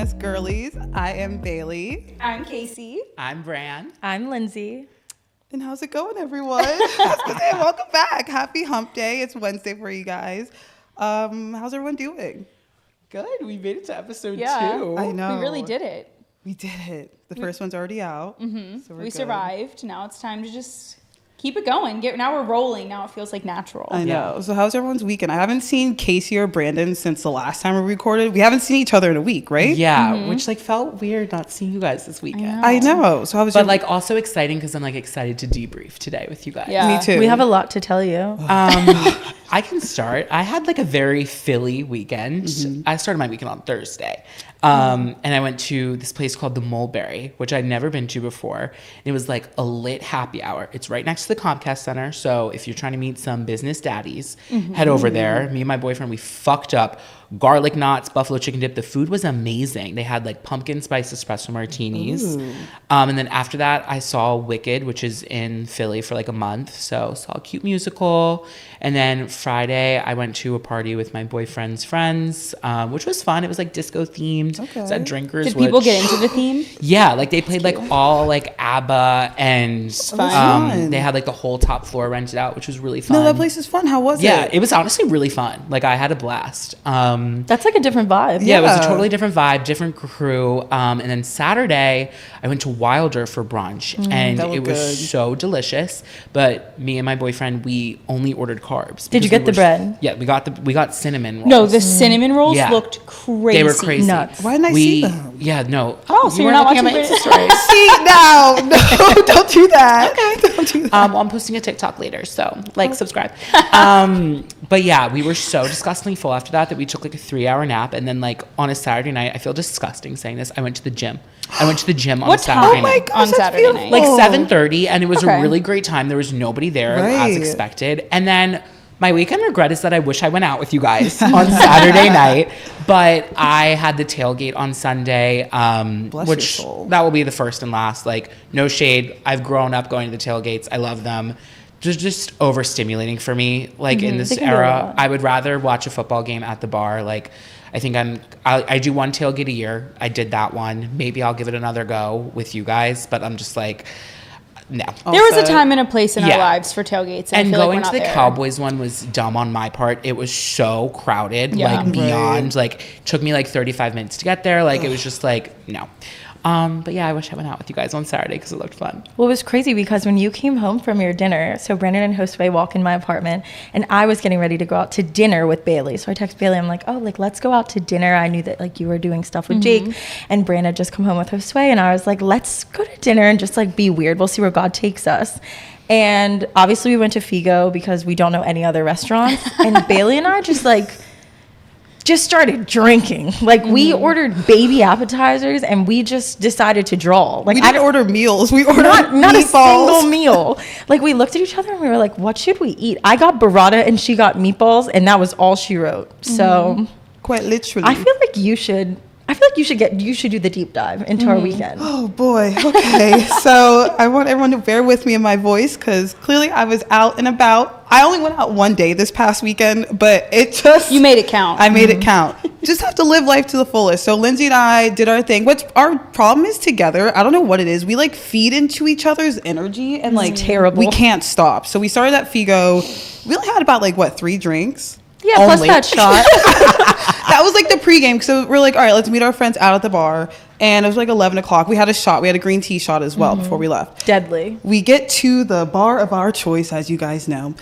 Wellness Girlies. I am Bailey. I'm Casey. I'm Bran. I'm Lindsay. And how's it going, everyone? Welcome back. Happy hump day. It's Wednesday for you guys. How's everyone doing? Good. We made it to episode 2. I know. We really did it. We did it. The first one's already out. Mm-hmm. So we good. survived. Now it's time to just keep it going. Now we're rolling. Now it feels like natural. I know. So how's everyone's weekend? I haven't seen Casey or Brandon since the last time we recorded. We haven't seen each other in a week, right? Yeah, which felt weird not seeing you guys this weekend. I know. So how was But your also exciting because I'm excited to debrief today with you guys. Yeah. Me too. We have a lot to tell you. I can start. I had a very Philly weekend. Mm-hmm. I started my weekend on Thursday. And I went to this place called the Mulberry, which I'd never been to before. And it was a lit happy hour. It's right next to the Comcast Center. So if you're trying to meet some business daddies, head over there. Me and my boyfriend, we fucked up garlic knots, buffalo chicken dip. The food was amazing. They had pumpkin spice espresso martinis. And then after that, I saw Wicked, which is in Philly for a month. So saw a cute musical. And then Friday, I went to a party with my boyfriend's friends, which was fun. It was disco themed. Okay. It's at Drinkers. Did people get into the theme? Yeah, they played all ABBA, and fun. they had the whole top floor rented out, which was really fun. No, that place is fun. How was it? Yeah, it was honestly really fun. I had a blast. That's a different vibe. Yeah, it was a totally different vibe, different crew. And then Saturday, I went to Wilder for brunch, and it was so delicious. But me and my boyfriend, we only ordered carbs. Did you get the bread? Yeah, we got cinnamon rolls. No, the cinnamon rolls Yeah. looked crazy. They were crazy. Nuts. Why didn't I see them? Yeah, no. Oh, so You you're weren't not looking at watching my Brit- Insta stories. See, no, don't do that. Okay. Don't do that. Well, I'm posting a TikTok later, so subscribe. But yeah, we were so disgustingly full after that we took a 3-hour nap, and then on a Saturday night, I feel disgusting saying this, I went to the gym. I went to the gym on What a Saturday time? Oh my night. gosh, On that's Saturday beautiful. night. 7:30, and it was Okay. a really great time. There was nobody there as Right. expected. And then my weekend regret is that I wish I went out with you guys on Saturday night, but I had the tailgate on Sunday, Bless your which soul. that will be the first and last. No shade. I've grown up going to the tailgates. I love them. Just overstimulating for me. In this They can do a era, lot. I would rather watch a football game at the bar. I think I do one tailgate a year. I did that one. Maybe I'll give it another go with you guys, but I'm just no. There was a Also- time and a place in Yeah. our lives for tailgates. And I feel going like to we're the not there. Cowboys one was dumb on my part. It was so crowded, Yeah. beyond. Took me 35 minutes to get there. It was just no. But yeah, I wish I went out with you guys on Saturday because it looked fun. Well, it was crazy because when you came home from your dinner, so Brandon and Josue walk in my apartment, and I was getting ready to go out to dinner with Bailey. So I text Bailey, I'm like, let's go out to dinner. I knew that you were doing stuff with Jake, and Brandon had just come home with Josue, and I was like, let's go to dinner and just be weird. We'll see where God takes us. And obviously we went to Figo because we don't know any other restaurants. And Bailey and I just started drinking. We ordered baby appetizers, and we just decided to draw. We didn't order meals. We ordered not a meatballs. single meal. We looked at each other and we were like, what should we eat? I got burrata and she got meatballs, and that was all she wrote. So Quite literally. I feel like you should do the deep dive into our weekend. Oh boy. Okay. So I want everyone to bear with me in my voice because clearly I was out and about. I only went out one day this past weekend, but You made it count. I made it count. Just have to live life to the fullest. So Lindsay and I did our thing. What's our problem is together. I don't know what it is. We feed into each other's energy and terrible. We can't stop. So we started at Figo. We only had about 3 drinks. Yeah, plus Only. that shot. That was the pregame. So we're all right, let's meet our friends out at the bar. And it was 11 o'clock. We had a shot. We had a green tea shot as well before we left. Deadly. We get to the bar of our choice, as you guys know.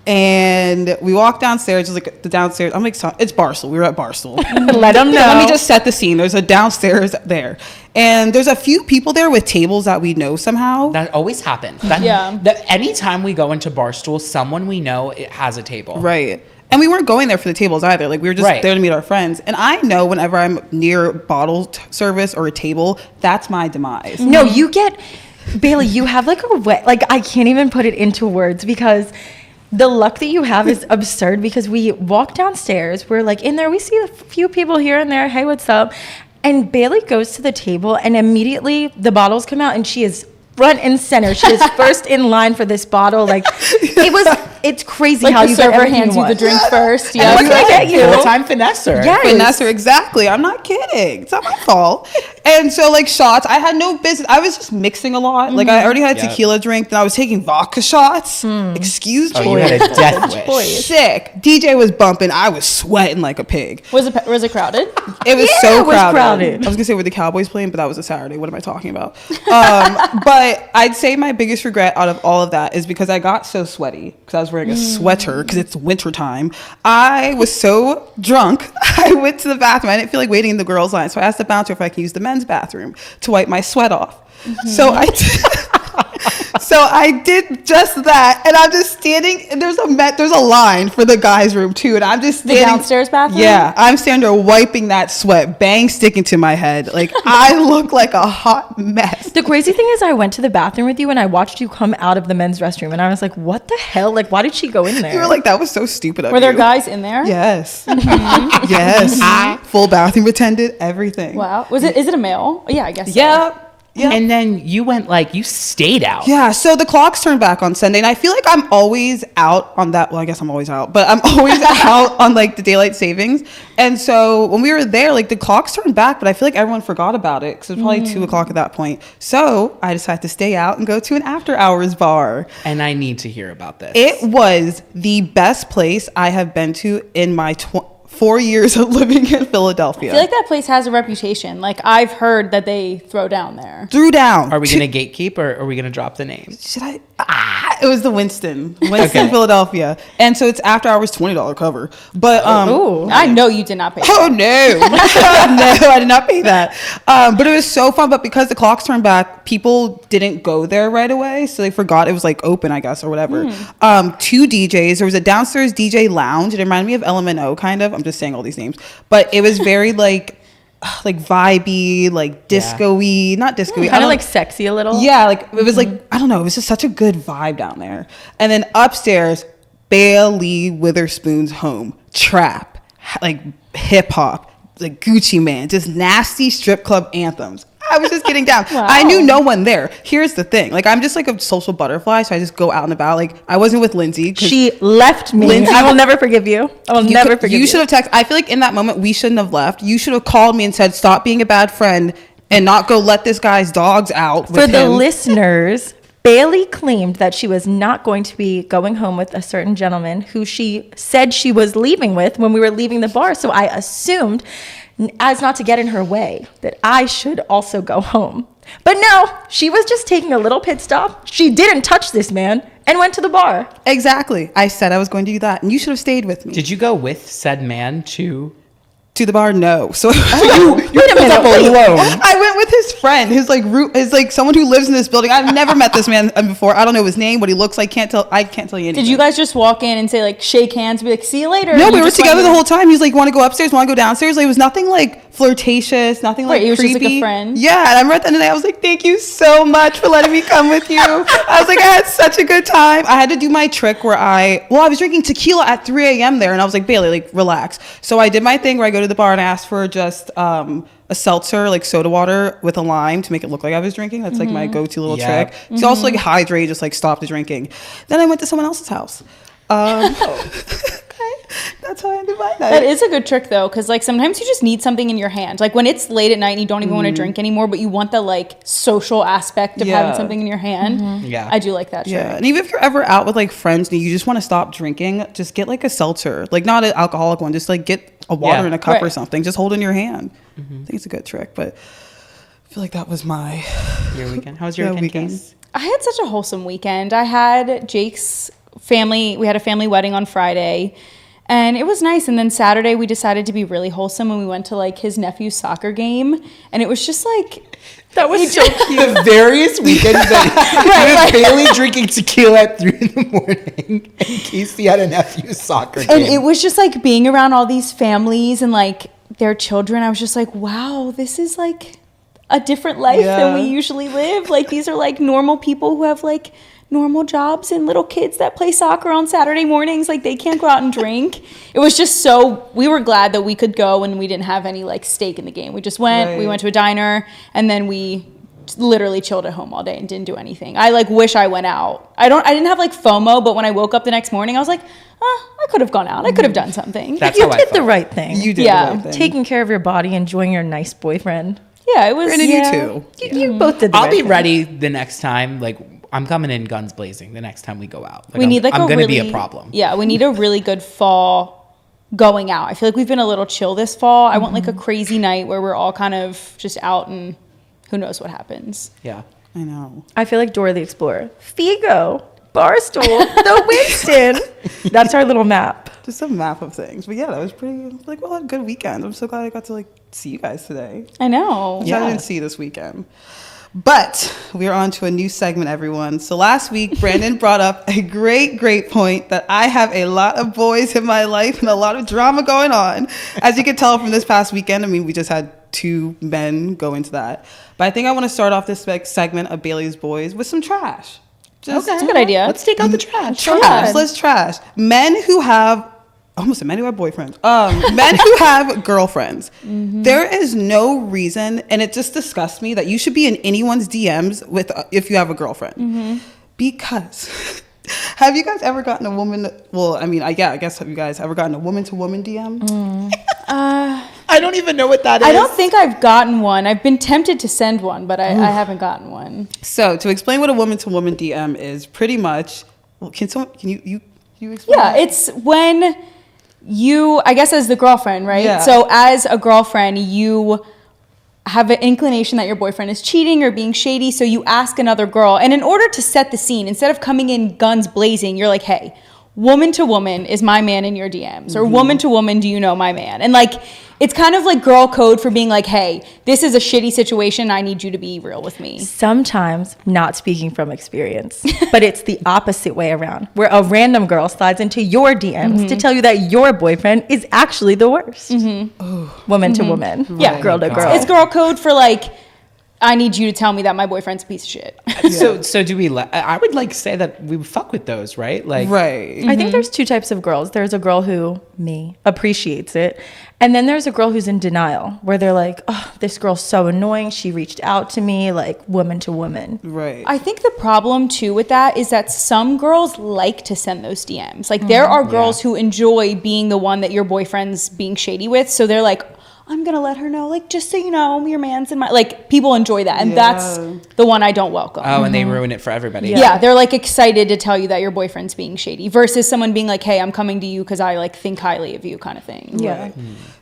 And we walk downstairs. It's the downstairs. I'm excited. It's Barstool. We were at Barstool. Let them know. Let me just set the scene. There's a downstairs there. And there's a few people there with tables that we know somehow. That always happens. Yeah. Anytime we go into Barstool, someone we know it has a table. Right. And we weren't going there for the tables either. We were just Right. there to meet our friends. And I know whenever I'm near bottle service or a table, that's my demise. No, you get, Bailey, you have a way, I can't even put it into words because the luck that you have is absurd because we walk downstairs, we're in there, we see a few people here and there, hey, what's up? And Bailey goes to the table and immediately the bottles come out and she is front and center. She is first in line for this bottle. it's crazy Like how the you get server everything hands you the want. drink first. And Yeah. what can I get you? Full-time finesser. Yes. Vanessa, exactly. I'm not kidding. It's not my fault. And so, like, shots, I had no business. I was just mixing a lot. Like, I already had a Yeah. tequila drink, then I was taking vodka shots. Excuse me. Oh, you had a death wish. Sick. DJ was bumping. I was sweating like a pig. Was it crowded? It was Yeah, so it was crowded. crowded. I was gonna say were the Cowboys playing, but that was a Saturday. What am I talking about? But I'd say my biggest regret out of all of that is because I got so sweaty because I was wearing a sweater because it's winter time. I was so drunk. I went to the bathroom. I didn't feel like waiting in the girls' line, so I asked the bouncer if I could use the men's bathroom to wipe my sweat off. So I did. So I did just that, and I'm just standing. And there's a line for the guys' room too, and I'm just The standing. downstairs bathroom? Yeah, I'm standing there wiping that sweat, bang sticking to my head. Like I look like a hot mess. The crazy thing is I went to the bathroom with you and I watched you come out of the men's restroom and I was like, what the hell? Like, why did she go in there? You were like, that was so stupid of Were there you. guys in there? Yes. Yes. Full bathroom attendant, everything. Wow. Is it a male? Yeah, I guess. so. Yeah. Yeah. And then you went you stayed out. Yeah, so the clocks turned back on Sunday, and I feel like I'm always out on that. Well, I guess I'm always out, but I'm always out on like the daylight savings. And so when we were there, like the clocks turned back, but I feel like everyone forgot about it because it was probably 2:00 at that point. So I decided to stay out and go to an after hours bar. And I need to hear about this. It was the best place I have been to in my 4 years of living in Philadelphia. I feel like that place has a reputation. Like I've heard that they throw down there. Threw down. Are we going to gatekeep or are we going to drop the name? Should I? It was the Winston, Philadelphia, and so it's after hours $20 cover. But Ooh. I know you did not pay. oh no, no, I did not pay that. But it was so fun. But because the clocks turned back, people didn't go there right away, so they forgot it was like open, I guess, or whatever. 2 DJs. There was a downstairs DJ lounge. It reminded me of LMNO, kind of. I'm just saying all these names, but it was very like vibey, like disco-y, not disco-y. Kind of like sexy a little. Yeah, like it was like, I don't know, it was just such a good vibe down there. And then upstairs, Bailey Witherspoon's home, trap, like hip hop, like Gucci Man, just nasty strip club anthems. I was just getting down. Wow. I knew no one there. Here's the thing. Like, I'm just like a social butterfly, so I just go out and about. Like, I wasn't with Lindsay. She left me. Lindsay- I will never forgive you. I will never forgive you. You should have texted. I feel like in that moment, we shouldn't have left. You should have called me and said, stop being a bad friend and not go let this guy's dogs out with For the him. listeners, Bailey claimed that she was not going to be going home with a certain gentleman who she said she was leaving with when we were leaving the bar. So I assumed, as not to get in her way, that I should also go home. But no, she was just taking a little pit stop. She didn't touch this man and went to the bar. Exactly. I said I was going to do that, and you should have stayed with me. Did you go with said man to To the bar? No. So Wait a minute. Wait. I went with his friend, his like someone who lives in this building. I've never met this man before. I don't know his name, what he looks like. I can't tell you anything. Did you guys just walk in and say like shake hands, and be like see you later? No, And we you were just together went the in? whole time. He was like, "Want to go upstairs? Want to go downstairs?" Like, it was nothing like flirtatious, nothing like Right, he was just, like, a creepy. friend. Yeah, and I remember at the end of the day, I was like, "Thank you so much for letting me come with you." I was like, I had such a good time. I had to do my trick where I was drinking tequila at 3 a.m. there, and I was like, Bailey, like relax. So I did my thing where I go to the bar and ask for just a seltzer, like soda water with a lime to make it look like I was drinking. That's like my go-to little Yep. trick. To also like hydrate, just like stop the drinking. Then I went to someone else's house. That's how I ended my night. That is a good trick though, because like sometimes you just need something in your hand. Like when it's late at night and you don't even want to drink anymore, but you want the like social aspect of having Yeah. something in your hand. Yeah. I do like that trick. Yeah, and even if you're ever out with like friends and you just want to stop drinking, just get like a seltzer, like not an alcoholic one, just like get a water Yeah. in a cup or Right. something. Just hold it in your hand. I think it's a good trick, but I feel like that was my your weekend? How was your Yeah, weekend, weekend. Case? I had such a wholesome weekend. I had Jake's family. We had a family wedding on Friday. And it was nice. And then Saturday we decided to be really wholesome and we went to like his nephew's soccer game. And it was just like That was so cute. The various weekends that Bailey drinking tequila at 3 a.m. and Casey had a nephew's soccer game. and it was just like being around all these families and like their children. I was just like, wow, this is like a different life than we Yeah. usually live. Like these are like normal people who have like normal jobs and little kids that play soccer on Saturday mornings. Like they can't go out and drink. It was just so, we were glad that we could go and we didn't have any like stake in the game. We just went, we Right. went to a diner and then we literally chilled at home all day and didn't do anything. I like wish I went out. I didn't have like FOMO, but when I woke up the next morning, I was like, I could have gone out. I could have done something. That's You how I did the felt. right thing. You did Yeah. the right thing. Taking care of your body, enjoying your nice boyfriend. Yeah, it was. Brandon, yeah. you too. You both did the I'll right be thing. ready the next time. Like, I'm coming in guns blazing the next time we go out. Like, We need like I'm a gonna really, be a problem. Yeah, we need a really good fall going out. I feel like we've been a little chill this fall. I want like a crazy night where we're all kind of just out and who knows what happens. Yeah. I know. I feel like Dora the Explorer. Figo, Barstool, the Winston. That's our little map. Just a map of things. But yeah, that was pretty, like, well, a good weekend. I'm so glad I got to, like, see you guys today. I know. Which I didn't see this weekend. But we're on to a new segment, everyone. So last week, Brandon brought up a great point that I have a lot of boys in my life and a lot of drama going on. As you can tell from this past weekend, I mean, we just had 2 men go into that. But I think I want to start off this segment of Bailey's Boys with some trash. Just That's a good idea. Let's take out the trash. trash. Let's trash. Men who have, almost men who have boyfriends. Men who have girlfriends. There is no reason, and it just disgusts me, that you should be in anyone's DMs with if you have a girlfriend. Because have you guys ever gotten a woman? Well, I mean, I guess have you guys ever gotten a woman to woman DM? I don't even know what that is. I don't think I've gotten one. I've been tempted to send one, but I haven't gotten one. So to explain what a woman to woman DM is, pretty much. Well, can you explain? Yeah, that? it's when you, I guess, as the girlfriend, right? Yeah. So as a girlfriend, you have an inclination that your boyfriend is cheating or being shady, so you ask another girl, and in order to set the scene, instead of coming in guns blazing, you're like, hey, woman to woman, is my man in your DMs? Or woman to woman, do you know my man? And like, it's kind of like girl code for being like, hey, this is a shitty situation. I need you to be real with me. Sometimes, not speaking from experience, but it's the opposite way around, where a random girl slides into your DMs to tell you that your boyfriend is actually the worst. Woman to woman. Yeah. Girl to girl. It's girl code for like, I need you to tell me that my boyfriend's a piece of shit. So do we? I would like say that we fuck with those, right? Like, Right. I think there's 2 types of girls. There's a girl who, appreciates it. And then there's a girl who's in denial, where they're like, oh, this girl's so annoying. She reached out to me, like, woman to woman. Right. I think the problem too with that is that some girls like to send those DMs. Like there are girls who enjoy being the one that your boyfriend's being shady with. So they're like, I'm going to let her know, like, just so you know, your man's in my, like, people enjoy that. And that's the one I don't welcome. oh, and they ruin it for everybody. Yeah, they're like excited to tell you that your boyfriend's being shady versus someone being like, hey, I'm coming to you because I like think highly of you kind of thing. Yeah.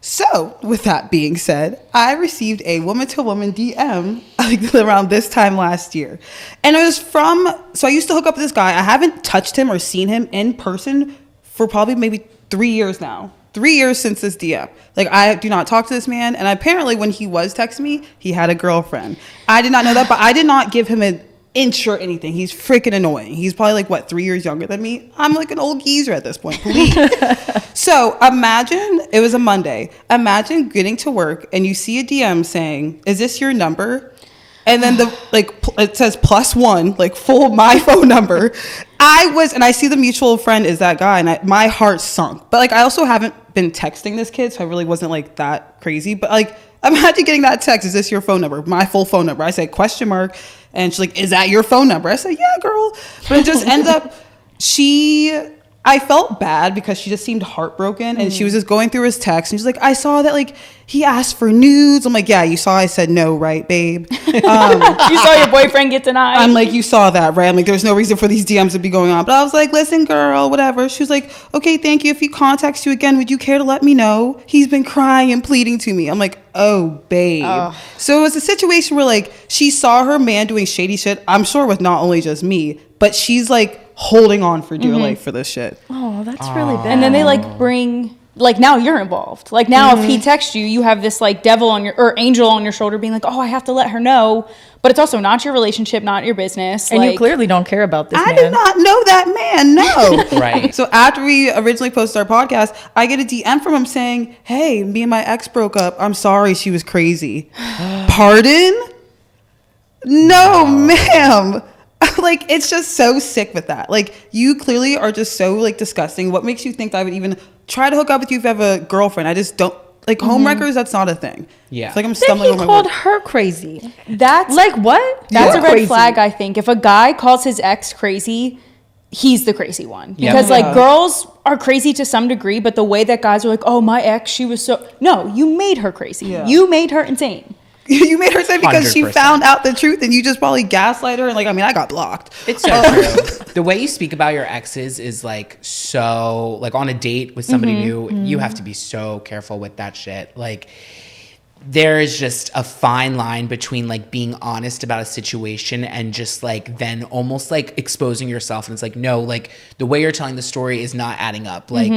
So, with that being said, I received a woman-to-woman DM like, around this time last year. And it was so I used to hook up with this guy. I haven't touched him or seen him in person for probably maybe 3 years now. 3 years since this DM. Like, I do not talk to this man. And apparently when he was texting me, he had a girlfriend. I did not know that, but I did not give him an inch or anything. He's freaking annoying. He's probably like, what, 3 years younger than me? I'm like an old geezer at this point, please. So imagine, it was a Monday. Imagine getting to work and you see a DM saying, is this your number? And then it says +1, like full my phone number. And I see the mutual friend is that guy, and my heart sunk. But like, I also haven't been texting this kid, so I really wasn't like that crazy. But like, imagine getting that text, is this your phone number? My full phone number. I said ? And she's like, is that your phone number? I said, yeah, girl. But it just ends up, I felt bad because she just seemed heartbroken, and she was just going through his text, and she's like, I saw that like he asked for nudes. I'm like, yeah, you saw I said no, right, babe? You saw your boyfriend get denied. I'm like, you saw that, right? I'm like, there's no reason for these DMs to be going on. But I was like, listen, girl, whatever. She was like, okay, thank you. If he contacts you again, would you care to let me know? He's been crying and pleading to me. I'm like, oh, babe. Oh. So it was a situation where like she saw her man doing shady shit, I'm sure with not only just me, but she's like holding on for dear life for this shit. Oh, that's really bad. and then they like bring, like now you're involved. Like now if he texts you, you have this like devil on your, or angel on your shoulder being like, oh, I have to let her know. But it's also not your relationship, not your business. And like, you clearly don't care about this I man. did not know that man, no. Right. So after we originally posted our podcast, I get a DM from him saying, hey, me and my ex broke up. I'm sorry, she was crazy. Pardon? No, ma'am. Like, it's just so sick with that. Like, you clearly are just so like disgusting. What makes you think I would even try to hook up with you if you have a girlfriend? I just don't. Like homewreckers, that's not a thing. Yeah. It's like I'm Then stumbling he on my called words. her crazy. That's Like what? That's You're a red crazy. flag, I think. If a guy calls his ex crazy, he's the crazy one. Yeah. Because, Yeah. like, girls are crazy to some degree, but the way that guys are like, oh, my ex, she was so... No, you made her crazy. Yeah. You made her insane. You made her say because she 100%. found out the truth and you just probably gaslight her. And like, I mean, I got blocked. It's so true. The way you speak about your exes is like so, like on a date with somebody new, you have to be so careful with that shit. Like, there is just a fine line between like being honest about a situation and just like then almost like exposing yourself. And it's like, no, like the way you're telling the story is not adding up. Like,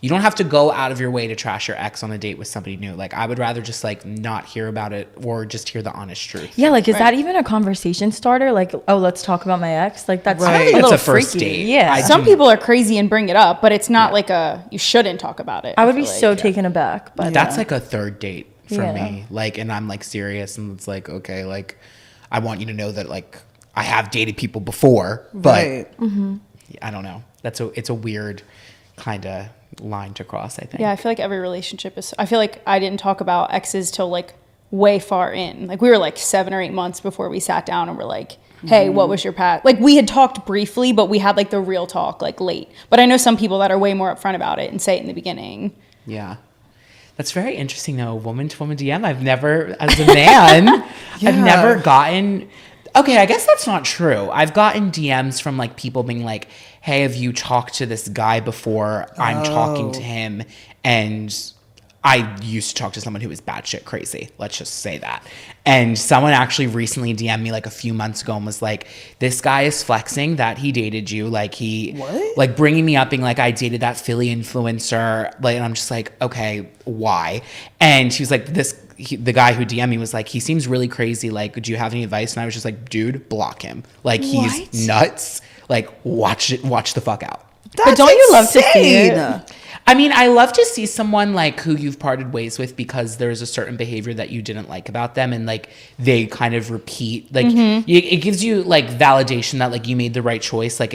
you don't have to go out of your way to trash your ex on a date with somebody new. Like, I would rather just like not hear about it or just hear the honest truth. Yeah, like is that even a conversation starter? Like, oh, let's talk about my ex. Like that's Right. a I think that's little a first freaky. date. Yeah, Some people are crazy and bring it up, but it's not like you shouldn't talk about it. I would be feel like. so taken aback. But That's like a third date for Yeah. me. Like, and I'm like serious, and it's like, okay, like I want you to know that like I have dated people before, but Right. I don't know. It's a weird kind of line to cross, I think. Yeah, I feel like every relationship is... I feel like I didn't talk about exes till like way far in. Like we were like 7 or 8 months before we sat down and we're like, hey, what was your past? Like we had talked briefly, but we had like the real talk like late. But I know some people that are way more upfront about it and say it in the beginning. Yeah. That's very interesting though. Woman to woman DM. I've never, as a man, I've never gotten. Okay, I guess that's not true. I've gotten DMs from like people being like, hey, have you talked to this guy before? I'm talking to him. And I used to talk to someone who was batshit crazy. Let's just say that. And someone actually recently DM'd me like a few months ago and was like, this guy is flexing that he dated you. Like like bringing me up being like, I dated that Philly influencer. Like, and I'm just like, okay, why? And she was like, the guy who DM'd me was like, he seems really crazy. Like, do you have any advice? And I was just like, dude, block him. Like, he's nuts. Like, watch the fuck out. but don't you love to see it? I mean, I love to see someone like who you've parted ways with because there's a certain behavior that you didn't like about them and like they kind of repeat. Like it gives you like validation that like you made the right choice. Like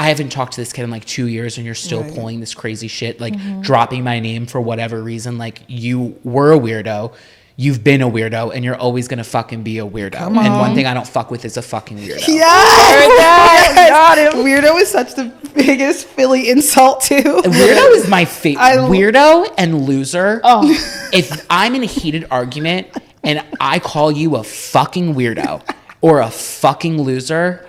I haven't talked to this kid in like 2 years and you're still pulling this crazy shit, like dropping my name for whatever reason. Like you were a weirdo. You've been a weirdo and you're always going to fucking be a weirdo. And one thing I don't fuck with is a fucking weirdo. Yes! Got him. Weirdo is such the biggest Philly insult too. Weirdo is my favorite. Weirdo and loser. Oh. If I'm in a heated argument and I call you a fucking weirdo or a fucking loser,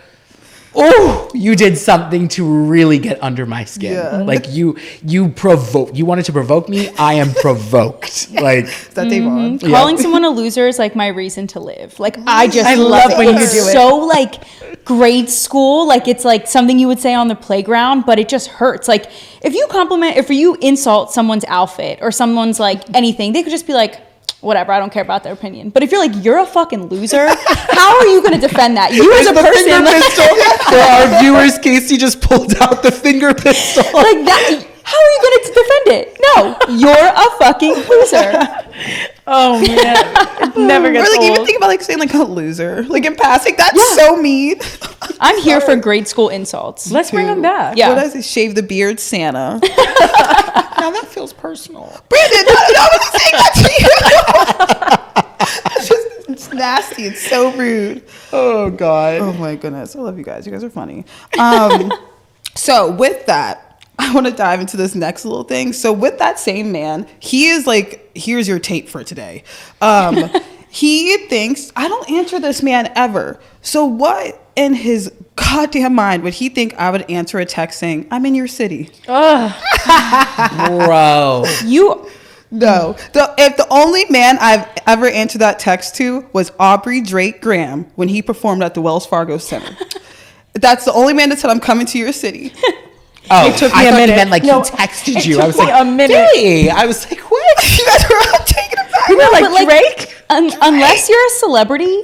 oh, you did something to really get under my skin. Yeah. Like you wanted to provoke me. I am provoked. Like Is that Davon? Calling someone a loser is like my reason to live. Like I love it. when you It's do it. so like grade school. Like it's like something you would say on the playground, but it just hurts. Like if you insult someone's outfit or someone's like anything, they could just be like, whatever, I don't care about their opinion. But if you're like, you're a fucking loser, how are you going to defend that? You as a person, like, for our viewers, Casey just pulled out the finger pistol. like that. How are you going to defend it? No, you're a fucking loser. Oh man, it never Or gets like even old. think about like saying like a loser, like in passing. That's so mean. I'm here for grade school insults. Let's bring them back. Yeah. What does it? Shave the beard, Santa. Now that feels personal. Brandon, I wasn't saying that to you. It's just it's nasty. It's so rude. Oh God. Oh my goodness, I love you guys. You guys are funny. So with that, I want to dive into this next little thing. So with that same man, he is like, here's your tape for today. He thinks, I don't answer this man ever. So what in his goddamn mind would he think I would answer a text saying, I'm in your city? Bro. You No. If the only man I've ever answered that text to was Aubrey Drake Graham when he performed at the Wells Fargo Center. That's the only man that said, I'm coming to your city. Oh, It took I me a thought you minute. meant like No, he texted it you. took I was me like, a minute. really? I was like, what? You guys are all taking it back. You were No, like but, like, Drake. unless you're a celebrity,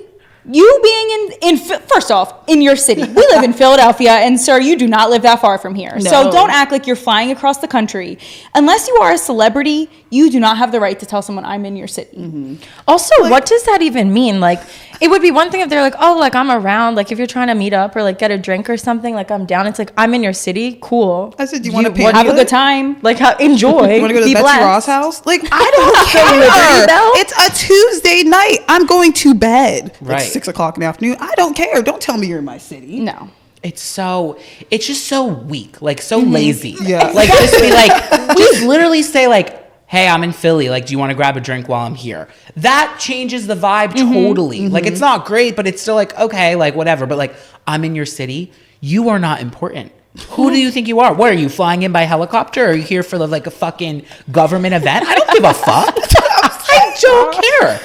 You being first off, in your city. We live in Philadelphia, and sir, you do not live that far from here. No. So don't act like you're flying across the country. Unless you are a celebrity, you do not have the right to tell someone I'm in your city. Mm-hmm. Also, what does that even mean? Like, it would be one thing if they're like, oh, like I'm around. Like if you're trying to meet up or like get a drink or something, like I'm down. It's like, I'm in your city. Cool. I said, do you want to pay? Have a good time. Like enjoy. You want to go to be Betsy blessed. Ross house? Like, I don't care. It's a Tuesday night. I'm going to bed. Right. It's 6 o'clock in the afternoon. I don't care. Don't tell me you're in my city. No. It's just so weak, like so lazy. Yeah. Like just be like, just literally say like, hey, I'm in Philly. Like, do you want to grab a drink while I'm here? That changes the vibe totally. Like, it's not great, but it's still like, okay, like whatever. But like, I'm in your city. You are not important. Who do you think you are? What are you flying in by helicopter? Or are you here for like a fucking government event? I don't give a fuck. I don't care.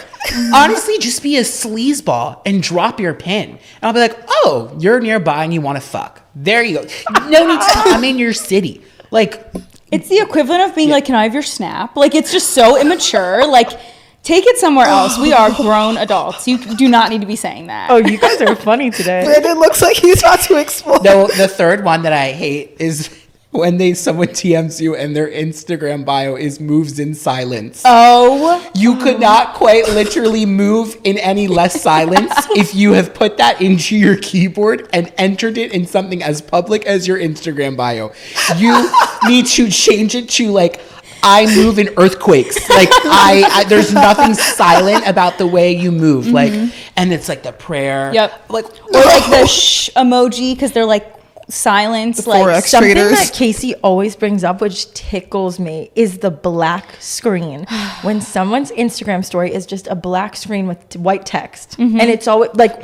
Honestly, just be a sleazeball and drop your pin. And I'll be like, oh, you're nearby and you want to fuck. There you go. No need to I'm in your city. Like, It's the equivalent of being like, can I have your snap? Like, it's just so immature. Like, take it somewhere else. We are grown adults. You do not need to be saying that. Oh, you guys are funny today. Brandon looks like he's about to explode. the third one that I hate is when someone TMs you and their Instagram bio is moves in silence. Oh. You could not quite literally move in any less silence if you have put that into your keyboard and entered it in something as public as your Instagram bio. You need to change it to like, I move in earthquakes. Like I there's nothing silent about the way you move. Like, and it's like the prayer. Yep. Like, Or like the shh emoji, because they're like silence. The Like, Forex Something traders. that Casey always brings up, which tickles me, is the black screen. When someone's Instagram story is just a black screen with white text. And it's always like,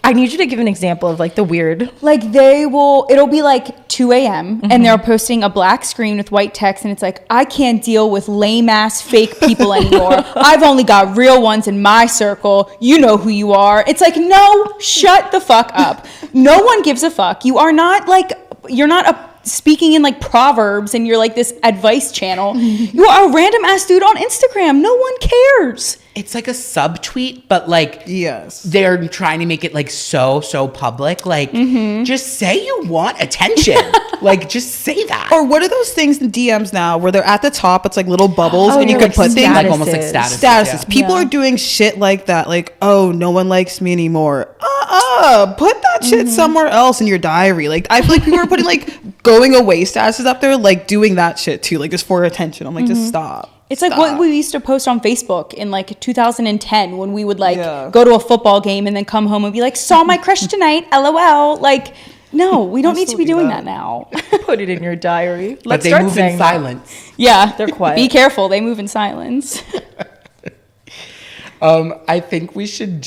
I need you to give an example of like the weird. like it'll be like 2 a.m. and they're posting a black screen with white text, and it's like, I can't deal with lame ass fake people anymore. I've only got real ones in my circle. You know who you are. It's like, no, shut the fuck up. No one gives a fuck. You are not like, you're not speaking in like proverbs and you're like this advice channel. You are a random ass dude on Instagram. No one cares. it's like a subtweet, but like Yes. they're trying to make it like so public. Like, just say you want attention. Like, just say that. Or what are those things in DMs now where they're at the top? It's like little bubbles Oh, and you yeah, can like put things like almost like statuses. statuses. statuses. People Yeah. are doing shit like that. Like, oh, no one likes me anymore. Put that shit somewhere else in your diary. Like, I feel like people are putting like going away statuses up there, like doing that shit too, like just for attention. I'm like, just stop. It's like what we used to post on Facebook in like 2010 when we would like Yeah. go to a football game and then come home and be like, saw my crush tonight, LOL. Like, no, we don't need to be still do doing that. that now. Put it in your diary. But Let's they start move in saying that. silence. Yeah, They're quiet. Be careful, they move in silence. I think we should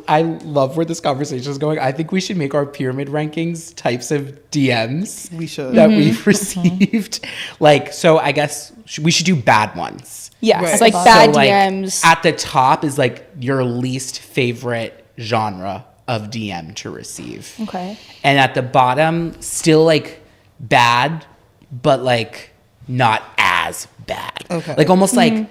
I love where this conversation is going. I think we should make our pyramid rankings types of DMs We should. that we've received. Like, so I guess we should do bad ones. Yes, Right. like So, bad like, DMs. At the top is like your least favorite genre of DM to receive. Okay. And at the bottom, still like bad, but like not as bad. Okay. Like almost like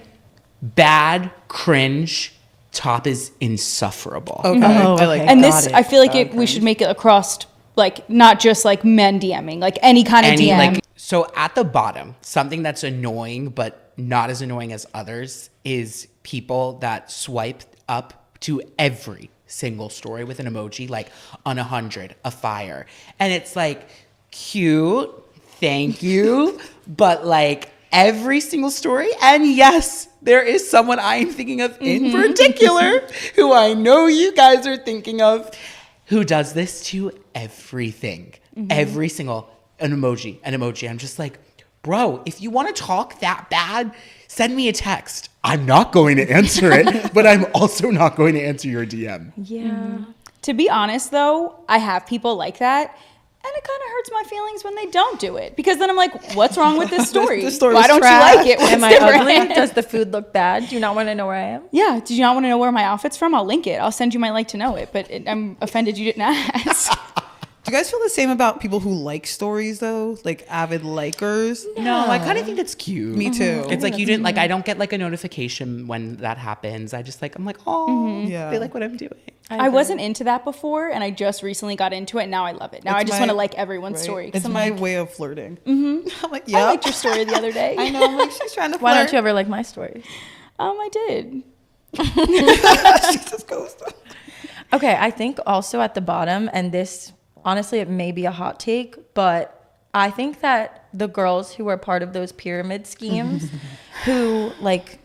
bad, cringe. Top is insufferable. Okay. Oh, I like okay. that. And Got this, it. I feel like Bad we should cringe. make it across, like, not just like men DMing, like any kind of Any, DM. like, so at the bottom, something that's annoying but not as annoying as others is people that swipe up to every single story with an emoji, like on 100, a fire. And it's like, cute, thank you, but like every single story. And yes, there is someone I am thinking of in particular who I know you guys are thinking of who does this to everything. Every single an emoji. I'm just like, bro, if you want to talk that bad, send me a text. I'm not going to answer it, but I'm also not going to answer your DM. Yeah. To be honest, though, I have people like that. And it kind of hurts my feelings when they don't do it. Because then I'm like, what's wrong with this story? This story Why was don't trash. you like it? What's Am I different? ugly? Does the food look bad? Do you not want to know where I am? Yeah. Do you not want to know where my outfit's from? I'll link it. I'll send you my like to know it. But I'm offended you didn't ask. Do you guys feel the same about people who like stories though? Like avid likers? No, I kind of think that's cute. Me too. It's like you didn't like. I don't get like a notification when that happens. I just like. I'm like, oh, Yeah. they like what I'm doing. I wasn't into that before, and I just recently got into it. And now I love it. Now I just want to like everyone's Right. story. 'Cause It's I'm my like, way of flirting. I'm like, yeah. I liked your story the other day. I know. I'm like, she's trying to flirt. Why don't you ever like my stories? I did. She just goes. Okay, I think also at the bottom, and this, honestly, it may be a hot take, but I think that the girls who are part of those pyramid schemes who, like,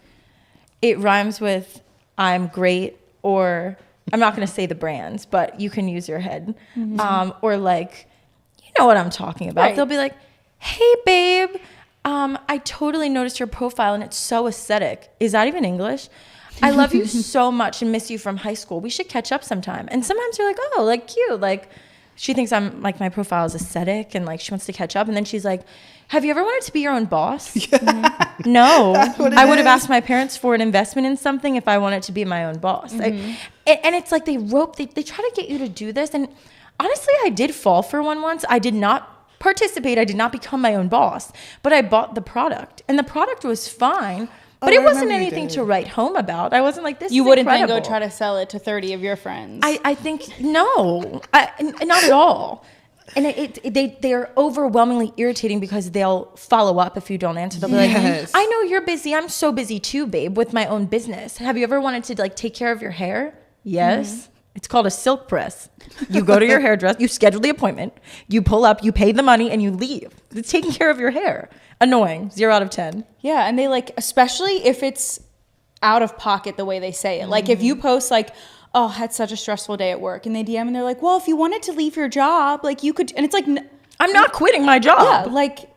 it rhymes with I'm great, or I'm not going to say the brands, but you can use your head. Or, like, you know what I'm talking about. Right. They'll be like, hey, babe, I totally noticed your profile, and it's so aesthetic. Is that even English? I love you so much and miss you from high school. We should catch up sometime. And sometimes you're like, oh, like cute. Like she thinks I'm like my profile is aesthetic and like she wants to catch up. And then she's like, have you ever wanted to be your own boss? No. I would have asked my parents for an investment in something if I wanted to be my own boss. And it's like they try to get you to do this. And honestly, I did fall for one once. I did not participate. I did not become my own boss, but I bought the product and the product was fine. But it wasn't anything to write home about. I wasn't like, this You is wouldn't incredible. then go try to sell it to 30 of your friends. I think, no, not at all. And they are overwhelmingly irritating because they'll follow up if you don't answer. They'll be like, I know you're busy. I'm so busy too, babe, with my own business. Have you ever wanted to like take care of your hair? Yes. It's called a silk press. You go to your hairdresser, you schedule the appointment, you pull up, you pay the money, and you leave. It's taking care of your hair. Annoying. 0 out of 10. Yeah, and they like, especially if it's out of pocket the way they say it. Like if you post like, oh, I had such a stressful day at work, and they DM and they're like, well, if you wanted to leave your job, like you could, and it's like, I'm not quitting my job. yeah, like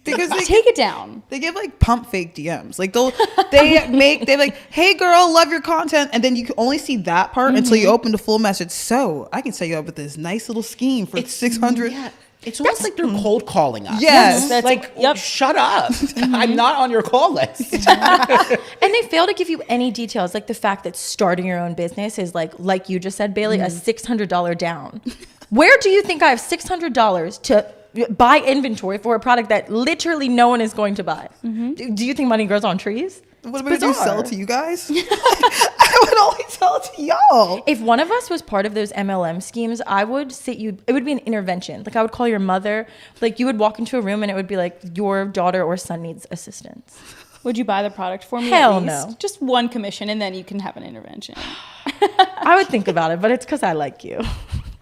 Because they take it down. They give like pump fake DMs. Like they're like, hey girl, love your content. And then you can only see that part until you open the full message. So I can set you up with this nice little scheme for 600. Yeah. It's almost like they're cold calling us. Yes. That's Like, yep. shut up. I'm not on your call list. And they fail to give you any details, like the fact that starting your own business is like you just said, Bailey, a $600 down. Where do you think I have $600 to buy inventory for a product that literally no one is going to buy? Do you think money grows on trees? What am I going to sell it to you guys? I would only sell it to y'all. If one of us was part of those MLM schemes, I would sit you, it would be an intervention. Like I would call your mother, like you would walk into a room and it would be like your daughter or son needs assistance. Would you buy the product for me? Hell at least? no. Just one commission, and then you can have an intervention. I would think about it, but it's because I like you.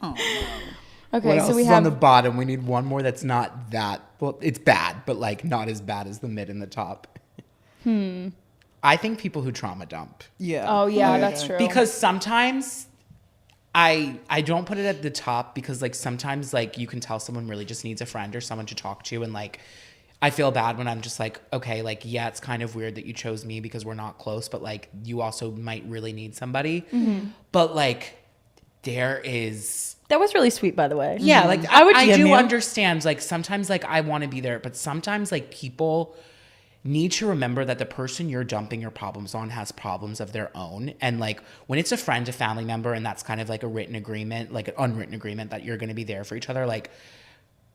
Okay, What so else we is have on the bottom? We need one more that's not that. Well, it's bad, but like not as bad as the mid and the top. I think people who trauma dump. Yeah. Oh yeah, that's true. Because sometimes I don't put it at the top because like sometimes like you can tell someone really just needs a friend or someone to talk to, and like I feel bad when I'm just like, okay, like yeah, it's kind of weird that you chose me because we're not close, but like you also might really need somebody. But like there is That was really sweet, by the way. yeah, like I would I DM do you. understand like sometimes like I want to be there, but sometimes like people need to remember that the person you're dumping your problems on has problems of their own. And like when it's a friend, a family member, and that's kind of like a written agreement, like an unwritten agreement that you're going to be there for each other, like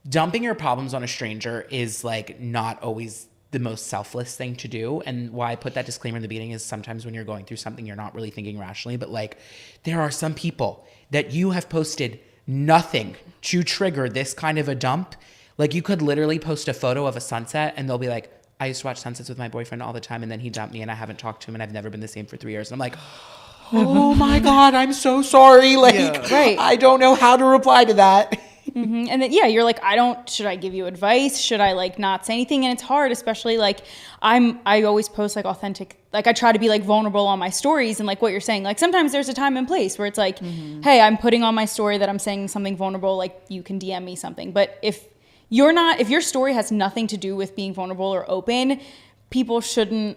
dumping your problems on a stranger is like not always the most selfless thing to do. And why I put that disclaimer in the beginning is sometimes when you're going through something, you're not really thinking rationally, but like there are some people that you have posted nothing to trigger this kind of a dump. Like you could literally post a photo of a sunset and they'll be like, I used to watch sunsets with my boyfriend all the time, and then he dumped me and I haven't talked to him and I've never been the same for 3 years. And I'm like, oh my God, I'm so sorry. Like, Right. I don't know how to reply to that. And then yeah, you're like, should I give you advice? Should I like not say anything? And it's hard, especially like I always post like authentic, like I try to be like vulnerable on my stories, and like what you're saying, like sometimes there's a time and place where it's like, hey, I'm putting on my story that I'm saying something vulnerable, like you can DM me something. But if your story has nothing to do with being vulnerable or open, people shouldn't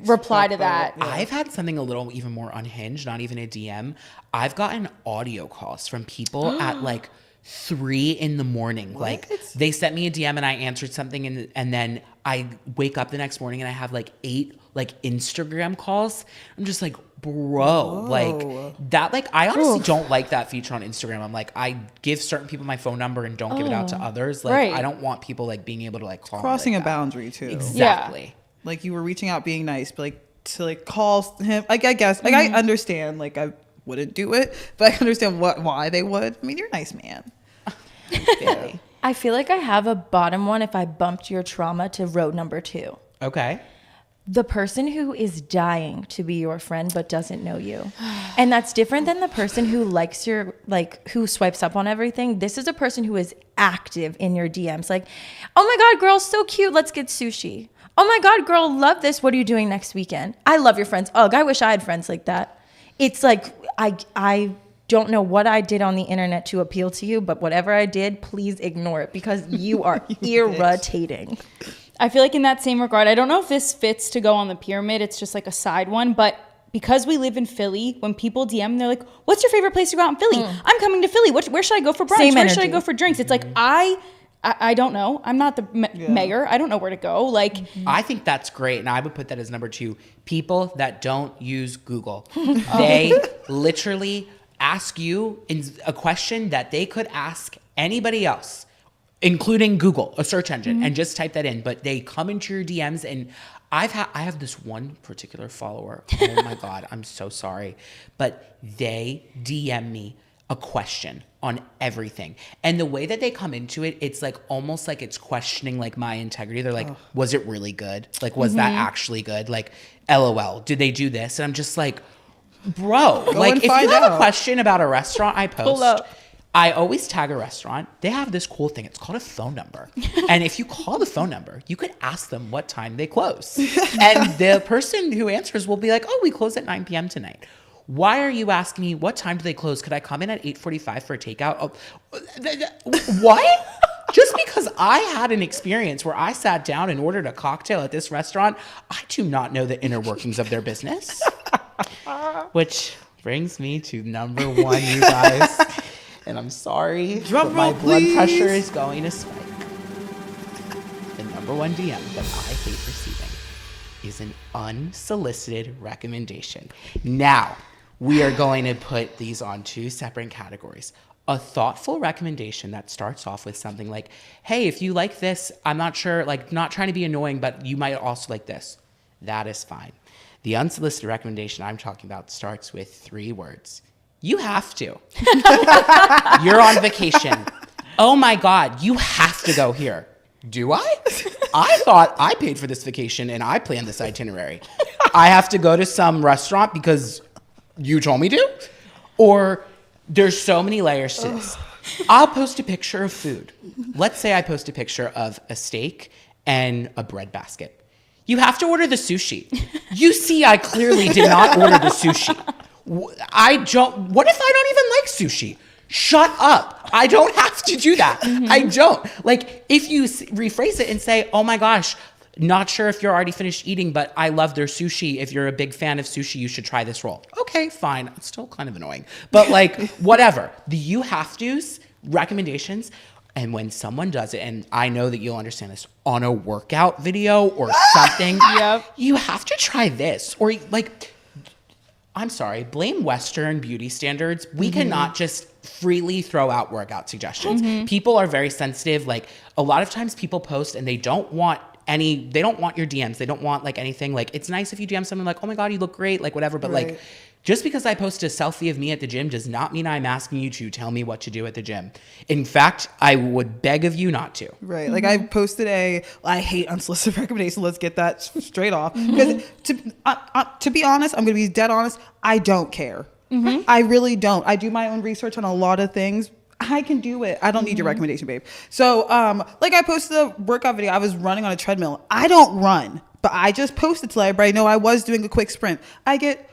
reply to that. Yeah. I've had something a little even more unhinged, not even a DM. I've gotten audio calls from people at like 3 a.m. Like they sent me a DM and I answered something and then I wake up the next morning and I have like 8 like Instagram calls. I'm just like, bro, like that, like I honestly don't like that feature on Instagram. I'm like, I give certain people my phone number and don't give it out to others. Like I don't want people like being able to like call crossing like a boundary too. Exactly. Yeah. Like you were reaching out being nice, but like to like call him, like I guess like I understand, like I wouldn't do it, but I understand why they would. I mean, you're a nice man. I feel like I have a bottom one if I bumped your trauma to road number 2. Okay. The person who is dying to be your friend but doesn't know you. And that's different than the person who likes your, like, who swipes up on everything. This is a person who is active in your DMs. Like, oh my God, girl, so cute. Let's get sushi. Oh my God, girl, love this. What are you doing next weekend? I love your friends. Ugh, I wish I had friends like that. It's like, I don't know what I did on the internet to appeal to you, but whatever I did, please ignore it because you are irritating. I feel like in that same regard, I don't know if this fits to go on the pyramid. It's just like a side one, but because we live in Philly, when people DM, they're like, "What's your favorite place to go out in Philly? I'm coming to Philly. Where should I go for brunch? Same where should I energy. go for drinks?" It's like I don't know. I'm not the mayor. I don't know where to go. Like, I think that's great. And I would put that as number 2. People that don't use Google. They literally ask you a question that they could ask anybody else, including Google, a search engine, and just type that in. But they come into your DMs and I have this one particular follower. Oh my God, I'm so sorry. But they DM me a question on everything. And the way that they come into it, it's like almost like it's questioning like my integrity. They're like, was it really good? Like, was that actually good? Like, LOL, did they do this? And I'm just like, bro, like if you have a question about a restaurant I post, I always tag a restaurant. They have this cool thing. It's called a phone number. And if you call the phone number, you could ask them what time they close. And the person who answers will be like, oh, we close at 9 p.m. tonight. Why are you asking me what time do they close? Could I come in at 8:45 for a takeout? Oh, what? Just because I had an experience where I sat down and ordered a cocktail at this restaurant, I do not know the inner workings of their business. Which brings me to number 1, you guys. And I'm sorry, but my blood pressure is going to spike. The number 1 DM that I hate receiving is an unsolicited recommendation. Now, we are going to put these on 2 separate categories. A thoughtful recommendation that starts off with something like, hey, if you like this, I'm not sure, like not trying to be annoying, but you might also like this. That is fine. The unsolicited recommendation I'm talking about starts with 3 words. You have to. You're on vacation. Oh my God, you have to go here. Do I? I thought I paid for this vacation and I planned this itinerary. I have to go to some restaurant because you told me to? Or there's so many layers to this. I'll post a picture of food. Let's say I post a picture of a steak and a bread basket. You have to order the sushi. You see, I clearly did not order the sushi. What if I don't even like sushi? Shut up. I don't have to do that. I don't. Like, if you rephrase it and say, oh my gosh, not sure if you're already finished eating, but I love their sushi. If you're a big fan of sushi, you should try this roll. Okay, fine. It's still kind of annoying. But like, whatever. The you have to's, recommendations, and when someone does it, and I know that you'll understand this, on a workout video or something, you have to try this. Or like, I'm sorry, blame Western beauty standards. We cannot just freely throw out workout suggestions. People are very sensitive. Like, a lot of times people post and they don't want your DMs. They don't want like anything. Like, it's nice if you DM someone like, oh my God, you look great, like whatever. But like, just because I post a selfie of me at the gym does not mean I'm asking you to tell me what to do at the gym. In fact, I would beg of you not to. Right. Like, I posted I hate unsolicited recommendations. Let's get that straight off. Because to be honest, I'm going to be dead honest. I don't care. I really don't. I do my own research on a lot of things. I can do it. I don't need your recommendation, babe. So, like, I posted a workout video. I was running on a treadmill. I don't run, but I just posted to let everybody know I was doing a quick sprint. I get,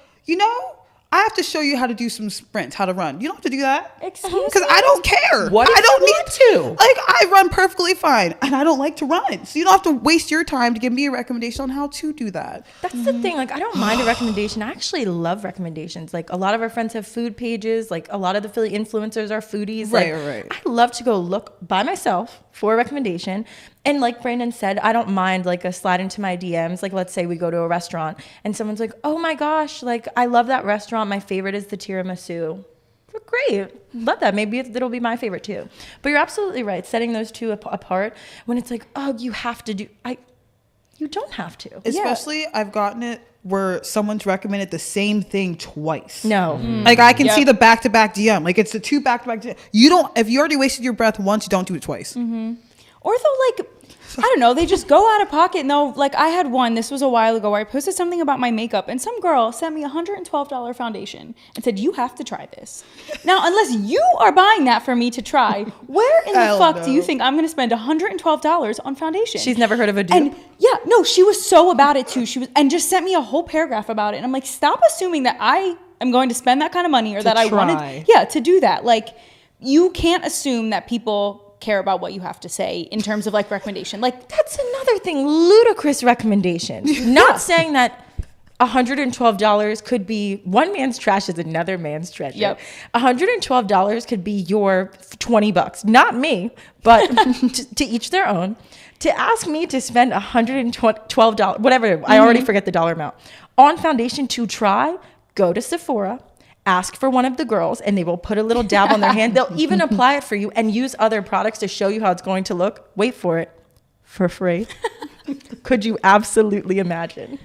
I have to show you how to do some sprints, how to run. You don't have to do that. Excuse Because me? I don't care. What if I don't you need want to? Like, I run perfectly fine, and I don't like to run. So you don't have to waste your time to give me a recommendation on how to do that. That's the thing. Like, I don't mind a recommendation. I actually love recommendations. Like, a lot of our friends have food pages. Like, a lot of the Philly influencers are foodies. Right, like, right. I love to go look by myself for a recommendation. And like Brandon said, I don't mind like a slide into my DMs. Like, let's say we go to a restaurant and someone's like, oh my gosh, like, I love that restaurant. My favorite is the tiramisu. Great. Love that. Maybe it'll be my favorite too. But you're absolutely right. Setting those two apart when it's like, oh, you have to do, you don't have to. Especially, I've gotten it where someone's recommended the same thing twice. No. Like, I can Yep. see the back-to-back DM. Like, it's the two back-to-back DM. You don't, if you already wasted your breath once, you don't do it twice. Or they'll like, I don't know, they just go out of pocket and they'll, like, I had one, this was a while ago, where I posted something about my makeup and some girl sent me a $112 foundation and said, you have to try this. Now, unless you are buying that for me to try, where in the Hell fuck no. do you think I'm going to spend $112 on foundation? She's never heard of a dupe. And yeah, no, she was so about it too. She was, and just sent me a whole paragraph about it. And I'm like, stop assuming that I am going to spend that kind of money or that I try. wanted, to do that. Like, you can't assume that people care about what you have to say in terms of like recommendation. Like, That's another thing. Ludicrous recommendations. Not saying that $112 could be one man's trash is another man's treasure. Yep. $112 could be your $20. Not me, but to each their own. To ask me to spend $112, whatever, I already forget the dollar amount, on foundation to try, go to Sephora, ask for one of the girls, and they will put a little dab on their hand. They'll even apply it for you and use other products to show you how it's going to look. Wait for it. For free. Could you absolutely imagine?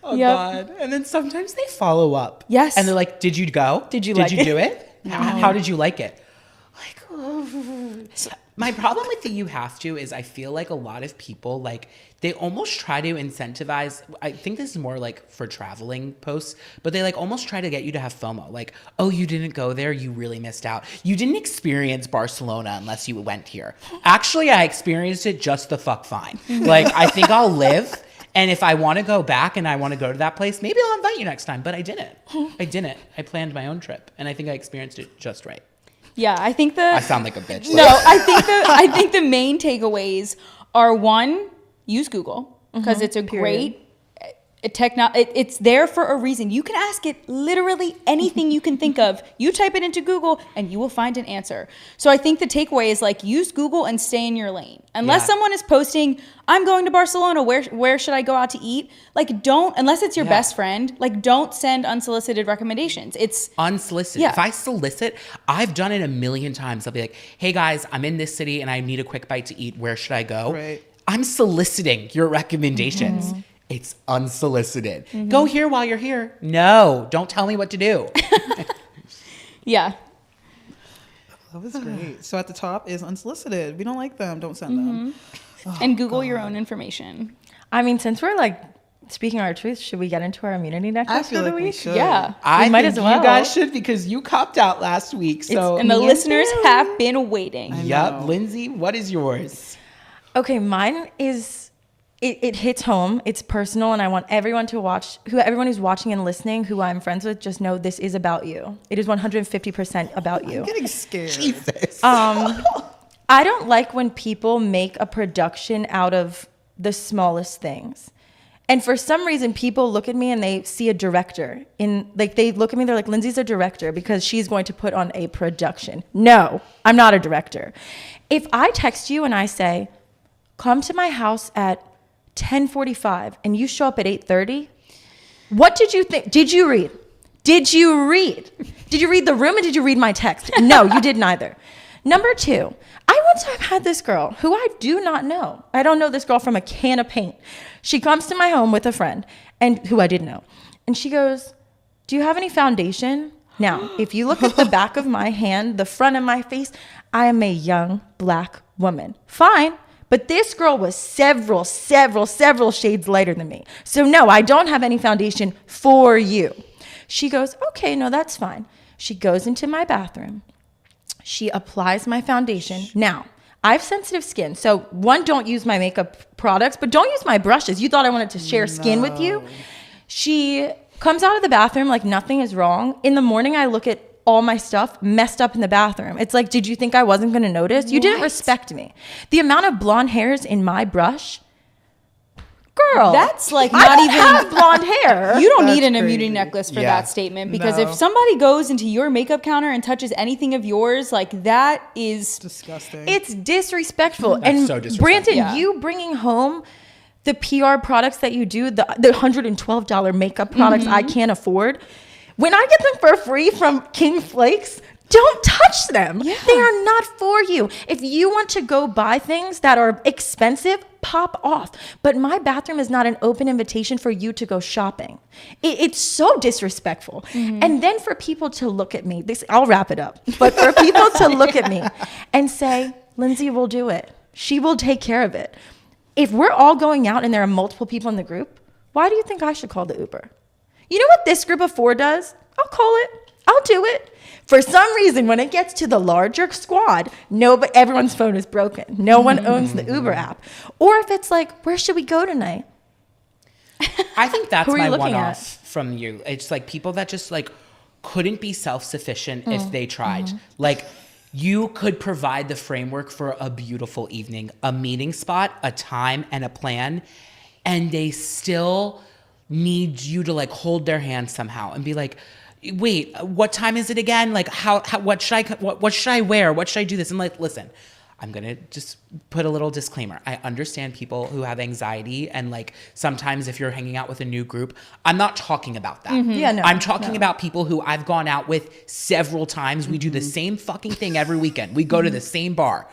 Oh Yep. God! And then sometimes they follow up. Yes. And they're like, "Did you go? Did you like it?" do it? How did you like it?" Like, my problem with the "you have to" is I feel like a lot of people like they almost try to incentivize. I think this is more like for traveling posts, but they like almost try to get you to have FOMO. Like, oh, you didn't go there, you really missed out. You didn't experience Barcelona unless you went here. Actually, I experienced it just the fuck fine. Like, I think I'll live. And if I want to go back and I want to go to that place, maybe I'll invite you next time. But I didn't. I planned my own trip, and I think I experienced it just right. yeah, I think I sound like a bitch. No, I think the main takeaways are, one, use Google because it's a great it's there for a reason. You can ask it literally anything you can think of. You type it into Google and you will find an answer. So I think the takeaway is like, use Google and stay in your lane. Unless someone is posting, I'm going to Barcelona, where should I go out to eat? Like, don't, unless it's your best friend, like, don't send unsolicited recommendations. It's unsolicited. Yeah. If I solicit, I've done it a million times. I'll be like, hey guys, I'm in this city and I need a quick bite to eat. Where should I go? Right. I'm soliciting your recommendations. It's unsolicited. Go here while you're here. No, don't tell me what to do. yeah. That was great. So at the top is unsolicited. We don't like them. Don't send them. And Google your own information. I mean, since we're like speaking our truth, should we get into our immunity necklace I feel for the like we week? should. Yeah. I might think as well. you guys should because you copped out last week. So And the Me and listeners you. have been waiting. Yep. know. Lindsay, what is yours? Okay, mine is it hits home. It's personal, and I want everyone to watch. Everyone who's watching and listening, who I'm friends with, just know this is about you. It is 150% about you. I'm getting scared. Jesus. I don't like when people make a production out of the smallest things. And for some reason, people look at me and they see a director they look at me, they're like, Lindsay's a director because she's going to put on a production. No, I'm not a director. If I text you and I say, come to my house at 10:45 and you show up at 8:30, what did you think? Did you read? Did you read? Did you read the room and did you read my text? No, you did neither. Number two, I one time had this girl who I do not know. I don't know this girl from a can of paint. She comes to my home with a friend and who I didn't know. And she goes, do you have any foundation? Now, if you look at the back of my hand, the front of my face, I am a young black woman. Fine. But this girl was several shades lighter than me. So no, I don't have any foundation for you. She goes, okay, no, that's fine. She goes into my bathroom. She applies my foundation. Now, I have sensitive skin. So one, don't use my makeup products, but don't use my brushes. You thought I wanted to share skin with you. She comes out of the bathroom like nothing is wrong. In the morning, I look at all my stuff messed up in the bathroom. It's like, did you think I wasn't going to notice? You didn't respect me. The amount of blonde hairs in my brush, girl, That's like I not don't even have blonde hair. You don't need an That's immunity crazy. necklace for Yeah. that statement, because No. if somebody goes into your makeup counter and touches anything of yours, like that is Disgusting. It's disrespectful. That's And so disrespectful. Brandon, Yeah. you bringing home the PR products that you do, the $112 makeup products I can't afford, when I get them for free from King Flakes, don't touch them. Yeah. They are not for you. If you want to go buy things that are expensive, pop off. But my bathroom is not an open invitation for you to go shopping. It's so disrespectful. And then for people to look at me, I'll wrap it up. But for people to look at me and say, Lindsay will do it. She will take care of it. If we're all going out and there are multiple people in the group, why do you think I should call the Uber? You know what this group of 4 does? I'll call it. I'll do it. For some reason, when it gets to the larger squad, but everyone's phone is broken. No one owns the Uber app. Or if it's like, where should we go tonight? I think that's Who are you my looking one-off from you. It's like people that just like couldn't be self-sufficient if they tried. Like you could provide the framework for a beautiful evening, a meeting spot, a time, and a plan, and they still need you to like hold their hand somehow and be like, wait, what time is it again? Like what should I wear? What should I do this? And like, listen, I'm going to just put a little disclaimer. I understand people who have anxiety, and like sometimes if you're hanging out with a new group, I'm not talking about that. Yeah, no, I'm talking about people who I've gone out with several times. We do the same fucking thing every weekend. We go to the same bar.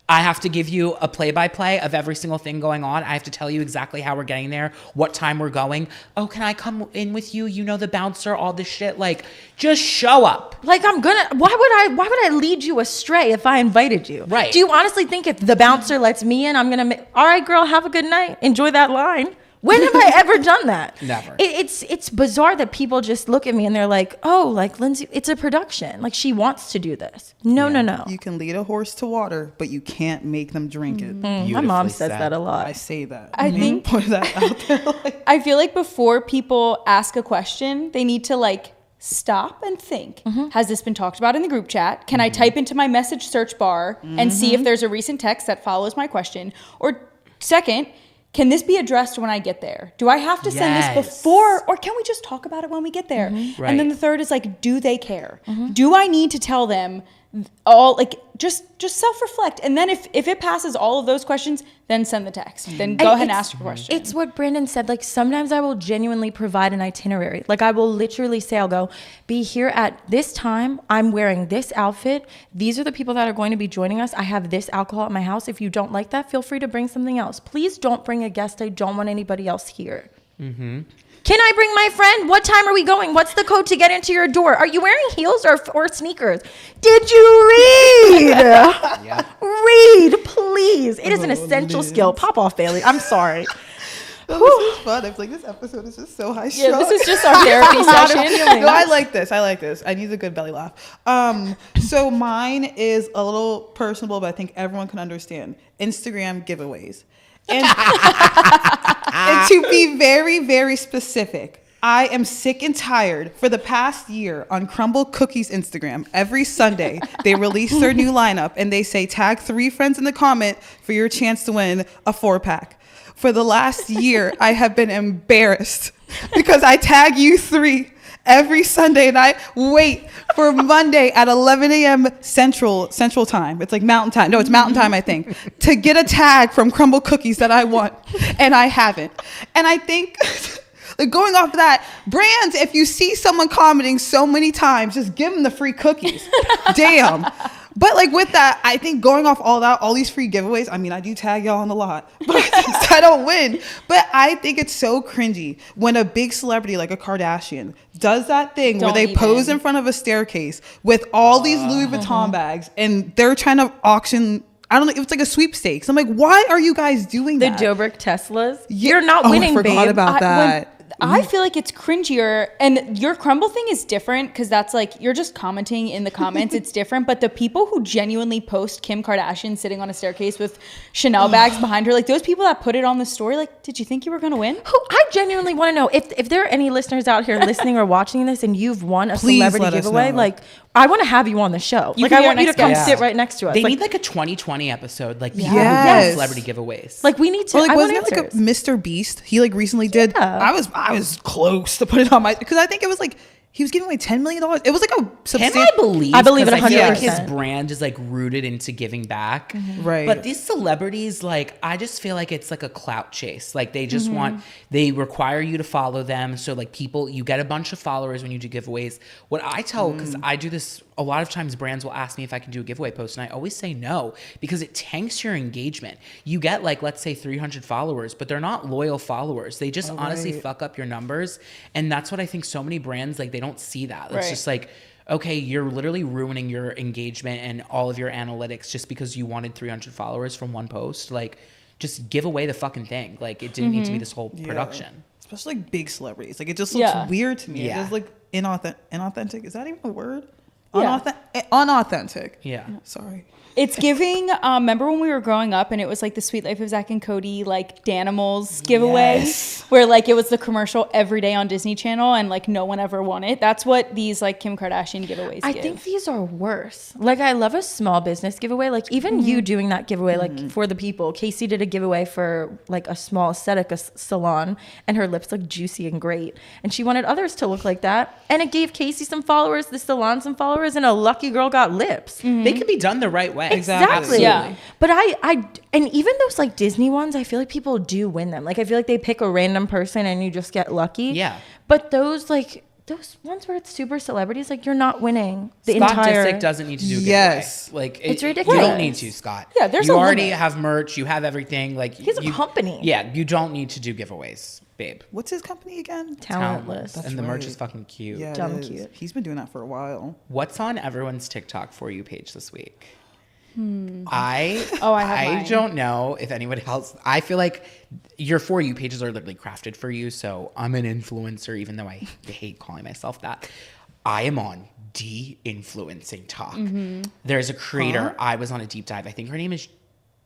I have to give you a play-by-play of every single thing going on. I have to tell you exactly how we're getting there, what time we're going. Oh, can I come in with you? You know the bouncer, all this shit. Like, just show up. Like why would I lead you astray if I invited you? Right. Do you honestly think if the bouncer lets me in, I'm going to all right, girl, have a good night. Enjoy that line. When have I ever done that? Never. It's bizarre that people just look at me and they're like, oh, like Lindsay, it's a production. Like she wants to do this. No. You can lead a horse to water, but you can't make them drink it. My mom says that a lot. I say that. I think- put that out there. Like, I feel like before people ask a question, they need to like stop and think. Has this been talked about in the group chat? Can I type into my message search bar and see if there's a recent text that follows my question? Or second, can this be addressed when I get there? Do I have to send this Yes. before, or can we just talk about it when we get there? Right. And then the third is like, do they care? Do I need to tell them all, like, just self-reflect? And then if it passes all of those questions, then send the text. Then go ahead and ask your question. It's what Brandon said. Like sometimes I will genuinely provide an itinerary. Like I will literally say, I'll go be here at this time. I'm wearing this outfit. These are the people that are going to be joining us. I have this alcohol at my house. If you don't like that, feel free to bring something else. Please don't bring a guest. I don't want anybody else here. Can I bring my friend? What time are we going? What's the code to get into your door? Are you wearing heels or sneakers? Did you read? Read, please. It is an essential skill. Pop off, Bailey. I'm sorry. this is fun. I feel like this episode is just so high strung. Yeah, this is just our therapy session. No, I like this. I need a good belly laugh. So mine is a little personable, but I think everyone can understand. Instagram giveaways. And, and to be very, very specific, I am sick and tired. For the past year on Crumble Cookies Instagram, every Sunday they release their new lineup and they say tag 3 friends in the comment for your chance to win a 4-pack. For the last year, I have been embarrassed because I tag you 3 every Sunday and I wait for Monday at 11 a.m. Central Time. It's like Mountain Time. No, it's Mountain Time, I think, to get a tag from Crumble Cookies that I want, and I haven't. And I think, like, going off of that, brands, if you see someone commenting so many times, just give them the free cookies. Damn. But like with that, I think going off all these free giveaways, I mean, I do tag y'all on a lot, but I don't win. But I think it's so cringy when a big celebrity like a Kardashian does that thing where they pose in front of a staircase with all these Louis Vuitton bags and they're trying to auction. I don't know. It's like a sweepstakes. I'm like, why are you guys doing The that? Dobrik Teslas. You're not winning, I forgot babe. about that. I feel like it's cringier, and your crumble thing is different because that's like you're just commenting in the comments. It's different, but the people who genuinely post Kim Kardashian sitting on a staircase with Chanel bags behind her, like those people that put it on the story, like, did you think you were gonna win? I genuinely want to know if there are any listeners out here listening or watching this and you've won a Please celebrity let us giveaway, know. like I want to have you on the show. You Like can I be want our you to next come guest. sit right next to us. They like, need like a 2020 episode, like Yes. celebrity giveaways. like we need to. Or like I want wasn't it like a answers. Mr. Beast? He like recently did. Yeah. I was close to put it on my because I think it was like he was giving away $10 million. It was like a Can substantial. I believe? I believe it 'cause I feel like 100%. his brand is like rooted into giving back. Right. But these celebrities, like, I just feel like it's like a clout chase. Like they just they require you to follow them. So like people, you get a bunch of followers when you do giveaways. What I tell, because I do this a lot of times, brands will ask me if I can do a giveaway post, and I always say no because it tanks your engagement. You get like, let's say 300 followers, but they're not loyal followers. They just honestly right. fuck up your numbers. And that's what I think so many brands, like they don't see that. It's Right. just like, okay, you're literally ruining your engagement and all of your analytics just because you wanted 300 followers from one post. Like, just give away the fucking thing. Like, it didn't need to be this whole Yeah. production. Especially like big celebrities. Like it just looks Yeah. weird to me. Yeah. It's like inauthentic. Is that even a word? Yeah. Unauthentic. Yeah. Sorry. It's giving. Remember when we were growing up and it was like the Sweet Life of Zach and Cody like Danimals giveaway, Yes. where like it was the commercial every day on Disney Channel and like no one ever won it. That's what these like Kim Kardashian giveaways I give. think these are worse. Like I love a small business giveaway. Like even you doing that giveaway, like for the people. Casey did a giveaway for like a small aesthetic salon, and her lips look juicy and great, and she wanted others to look like that, and it gave Casey some followers, the salon some followers, and a lucky girl got lips. They could be done the right way. Exactly. Yeah. But and even those like Disney ones, I feel like people do win them. Like I feel like they pick a random person and you just get lucky. Yeah. But those ones where it's super celebrities, like you're not winning the Scott entire. Disick doesn't need to do a giveaway. Yes. Like It's You ridiculous. don't need to, Scott. Yeah, there's you a already limit. have merch. You have everything. Like He has a company. Yeah, you don't need to do giveaways, babe. What's his company again? Talentless. And the merch right. is fucking cute. Yeah, it Dumb is. cute. He's been doing that for a while. What's on everyone's TikTok For You page this week? I have I mine. don't know if anybody else. I feel like your For You pages are literally crafted for you. So I'm an influencer, even though I hate calling myself that. I am on de-influencing talk. There's a creator. I was on a deep dive. I think her name is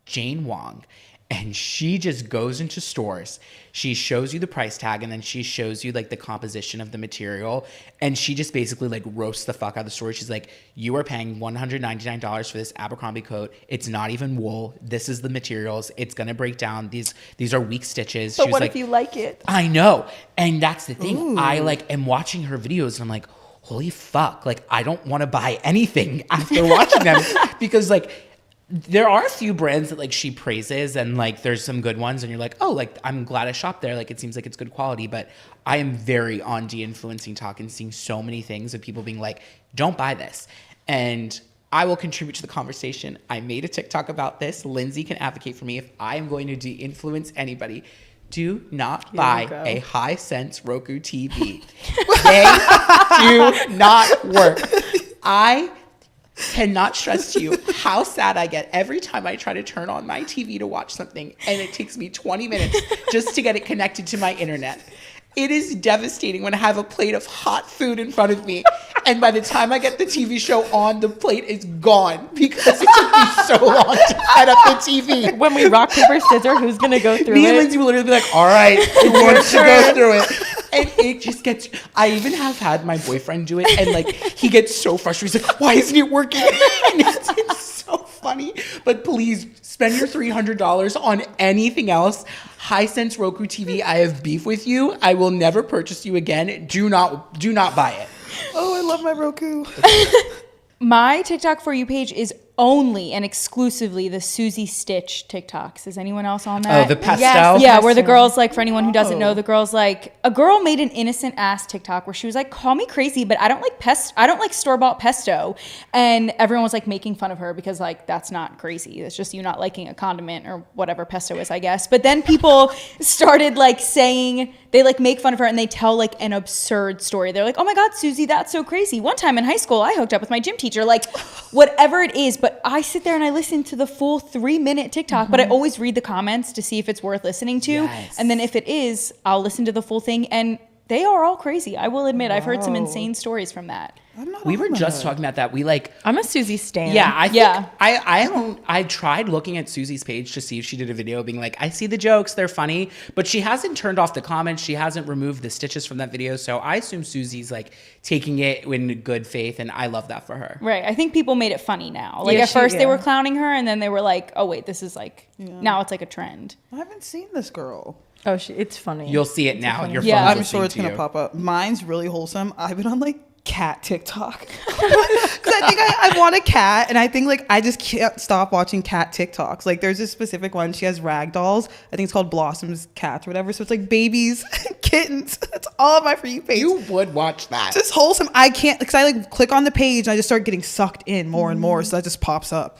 Jane Wong. And she just goes into stores. She shows you the price tag, and then she shows you like the composition of the material. And she just basically like roasts the fuck out of the store. She's like, you are paying $199 for this Abercrombie coat. It's not even wool. This is the materials. It's gonna break down. These are weak stitches. But She was what like, if you like it? I know. And that's the thing. I like am watching her videos and I'm like, holy fuck. Like I don't want to buy anything after watching them because like there are a few brands that like she praises and like there's some good ones and you're like, oh, like I'm glad I shopped there. Like it seems like it's good quality, but I am very on de-influencing talk and seeing so many things of people being like, don't buy this. And I will contribute to the conversation. I made a TikTok about this. Lindsay can advocate for me if I am going to de-influence anybody. Do not buy a Hisense Roku TV. They do not work. I cannot stress to you how sad I get every time I try to turn on my TV to watch something and it takes me 20 minutes just to get it connected to my internet. It is devastating when I have a plate of hot food in front of me and by the time I get the TV show on, the plate is gone because it took me so long to set up the TV. When we rock, paper, scissors, who's going to go through Me it? and Lindsay will literally be like, all right, who wants to go through it? And it just gets, I even have had my boyfriend do it and like, he gets so frustrated. He's like, why isn't it working? And it's so funny. But please spend your $300 on anything else. Hisense Roku TV, I have beef with you. I will never purchase you again. Do not buy it. Oh, I love my Roku. My TikTok For You page is only and exclusively the Susie Stitch TikToks. Is anyone else on that? Oh, the pesto? Yes. Yeah, where the girl's like, for anyone who doesn't Oh. know, the girl's like, a girl made an innocent ass TikTok where she was like, call me crazy, but I don't like I don't like store-bought pesto. And everyone was like making fun of her because like, that's not crazy. It's just you not liking a condiment or whatever pesto is, I guess. But then people started like saying, they like make fun of her and they tell like an absurd story. They're like, oh my God, Susie, that's so crazy. One time in high school, I hooked up with my gym teacher, like whatever it is. but I sit there and I listen to the full 3-minute TikTok, but I always read the comments to see if it's worth listening to. Yes. And then if it is, I'll listen to the full thing. And they are all crazy. I will admit, I've heard some insane stories from that. We were just talking about that. I'm a Susie stan. Yeah, I think I tried looking at Susie's page to see if she did a video being like, I see the jokes, they're funny, but she hasn't turned off the comments. She hasn't removed the stitches from that video. So I assume Susie's like taking it in good faith, and I love that for her. Right. I think people made it funny now. Like at first they were clowning her, and then they were like, oh wait, this is like, now it's like a trend. I haven't seen this girl. Oh, it's funny. You'll see it now. Your Yeah. phone's I'm sure it's listening going to to you. pop up. Mine's really wholesome. I've been on like cat TikTok. Because I think I want a cat, and I think like I just can't stop watching cat TikToks. Like there's this specific one. She has rag dolls. I think it's called Blossom's Cats or whatever. So it's like babies, kittens. That's all of my For You page. You would watch that. Just wholesome. I can't, because I like click on the page and I just start getting sucked in more and more. So that just pops up.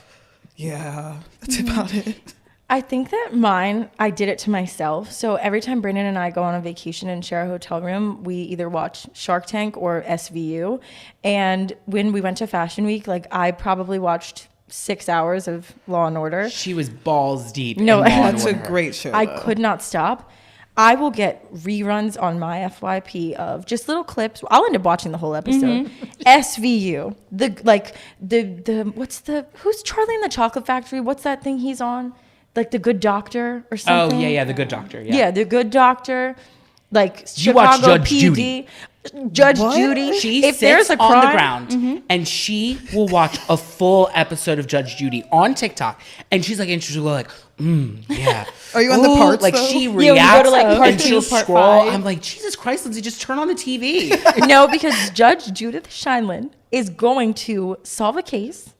Yeah, that's about it. I think that mine, I did it to myself. So every time Brandon and I go on a vacation and share a hotel room, we either watch Shark Tank or SVU. And when we went to Fashion Week, like I probably watched 6 hours of Law and Order. She was balls deep. No, in Law and That's a Order. great show. I though. could not stop. I will get reruns on my FYP of just little clips. I'll end up watching the whole episode. SVU, who's Charlie in the Chocolate Factory? What's that thing he's on? Like The Good Doctor or Oh, something? yeah, The Good Doctor. Yeah. Yeah, The Good Doctor. Like You watch Chicago Judge PD. Judy. Judge What? Judy. She if sits there's a on crime, the ground and she will watch a full episode of Judge Judy on TikTok, and she's like, and she'll go like, yeah. Are you on the parts, Like though? she Yeah, when you reacts go to, like, part and 2, she'll part scroll. 5. I'm like, Jesus Christ, Lindsay, just turn on the TV. No, because Judge Judith Scheinlin is going to solve a case.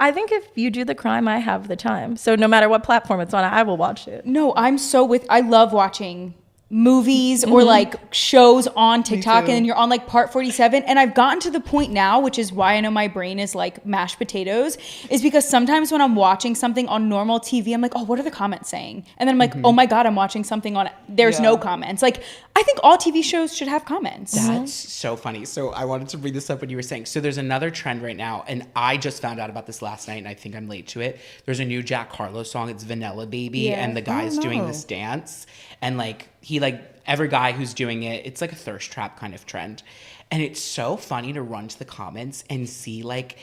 I think if you do the crime, I have the time. So no matter what platform it's on, I will watch it. No, I love watching movies or like shows on TikTok, and then you're on like part 47, and I've gotten to the point now, which is why I know my brain is like mashed potatoes, is because sometimes when I'm watching something on normal TV, I'm like, oh, what are the comments saying? And then I'm like, oh my God, I'm watching something on, there's no comments. Like, I think all TV shows should have comments. That's so funny. So I wanted to bring this up when you were saying, so there's another trend right now, and I just found out about this last night, and I think I'm late to it. There's a new Jack Harlow song. It's Vanilla Baby, Yeah. and the guy's doing this dance, and like he like every guy who's doing it, it's like a thirst trap kind of trend, and it's so funny to run to the comments and see like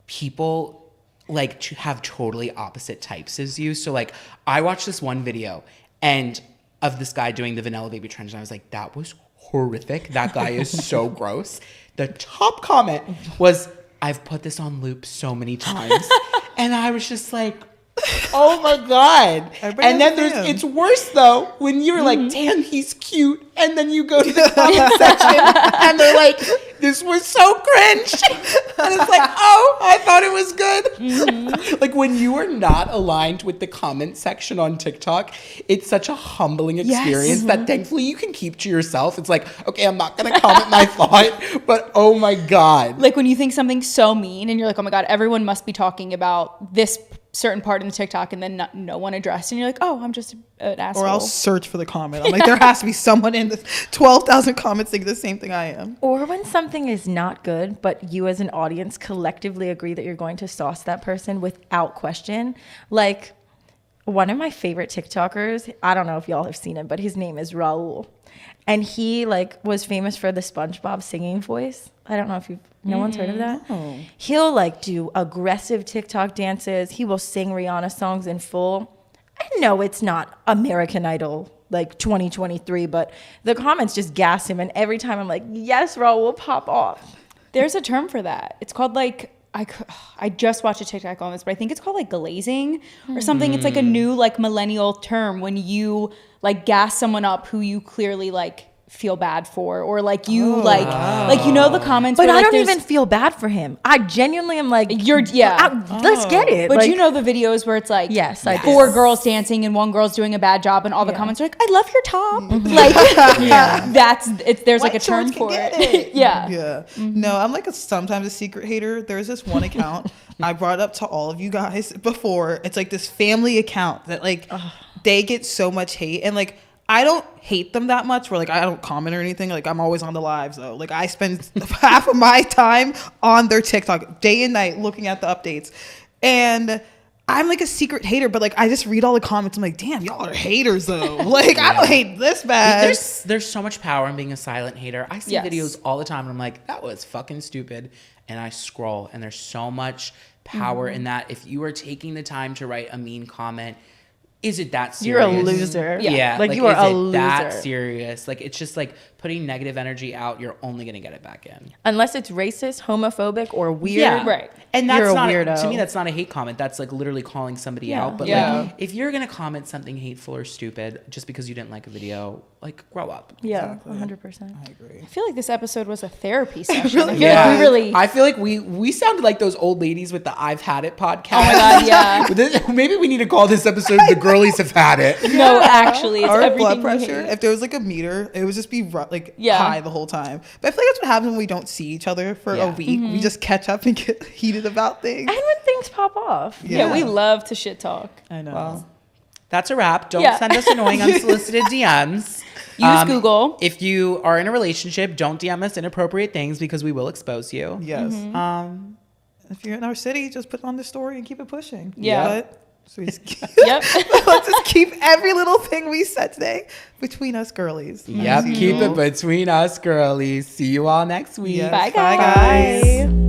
people like to have totally opposite types as you. So like I watched this one video and of this guy doing the Vanilla Baby trend, and I was like, that was horrific. That guy is so gross. The top comment was, I've put this on loop so many times. And I was just like, oh my God. Everybody And then has a fan. it's worse though, when you're like, damn, he's cute. And then you go to the comment section and they're like, this was so cringe. And it's like, oh, I thought it was good. Like when you are not aligned with the comment section on TikTok, it's such a humbling experience that thankfully you can keep to yourself. It's like, okay, I'm not going to comment my thought, but oh my God. Like when you think something's so mean and you're like, oh my God, everyone must be talking about this certain part in the TikTok, and then no one addressed, and you're like, oh, I'm just an asshole. Or I'll search for the comment. I'm like, there has to be someone in the 12,000 comments thinking the same thing I am. Or when something is not good, but you as an audience collectively agree that you're going to sauce that person without question. Like one of my favorite TikTokers, I don't know if y'all have seen him, but his name is Raul. And he like was famous for the SpongeBob singing voice. I don't know if no one's heard of that. No. He'll like do aggressive TikTok dances. He will sing Rihanna songs in full. I know it's not American Idol like 2023, but the comments just gas him. And every time I'm like, yes, Raul, pop off. There's a term for that. It's called like, I just watched a TikTok on this, but I think it's called like glazing or something. It's like a new like millennial term when you like gas someone up who you clearly like feel bad for, or like you like you know the comments But where, I like, don't there's- even feel bad for him. I genuinely am like, let's get it. But Like, you know the videos where it's like Yes, I do. 4 girls dancing and 1 girl's doing a bad job, and all the comments are like, I love your top. Like there's like a White term shorts can for get it. Yeah. Yeah. No, I'm like sometimes a secret hater. There's this one account I brought up to all of you guys before. It's like this family account that like they get so much hate, and like I don't hate them that much where like I don't comment or anything. Like I'm always on the lives though. Like I spend half of my time on their TikTok day and night looking at the updates. And I'm like a secret hater, but like I just read all the comments. I'm like, damn, y'all are haters though. Like I don't hate this bad. There's so much power in being a silent hater. I see Yes. videos all the time and I'm like, that was fucking stupid. And I scroll and there's so much power in that. If you are taking the time to write a mean comment, is it that serious? You're a loser. Yeah. Like you are is a it loser. that serious? Like it's just like putting negative energy out, you're only gonna get it back in. Unless it's racist, homophobic, or weird. Yeah. Right. And that's You're a not weirdo. to me that's not a hate comment. That's like literally calling somebody Yeah. out. But Yeah. like if you're gonna comment something hateful or stupid just because you didn't like a video, like grow up. Yeah, Exactly. 100%. I agree. I feel like this episode was a therapy session. I feel like Yeah. we really. I feel like we sounded like those old ladies with the I've had it podcast. Oh my God, yeah. Maybe we need to call this episode The Girlies Have Had It. No, actually, it's Our everything blood we pressure, hate. if there was like a meter, it would just be like Yeah. high the whole time. But I feel like that's what happens when we don't see each other for a Yeah. week. We just catch up and get heated about things. And when things pop off. Yeah, we love to shit talk. I know. Well, that's a wrap. Don't Yeah. send us annoying unsolicited DMs. Use Google. If you are in a relationship, don't DM us inappropriate things because we will expose you. Yes. If you're in our city, just put it on the story and keep it pushing. Yeah. But, so we just Yep. let's just keep every little thing we said today between us girlies. Yep, keep it between us, girlies. See you all next week. Yes. Bye, Bye, guys. guys.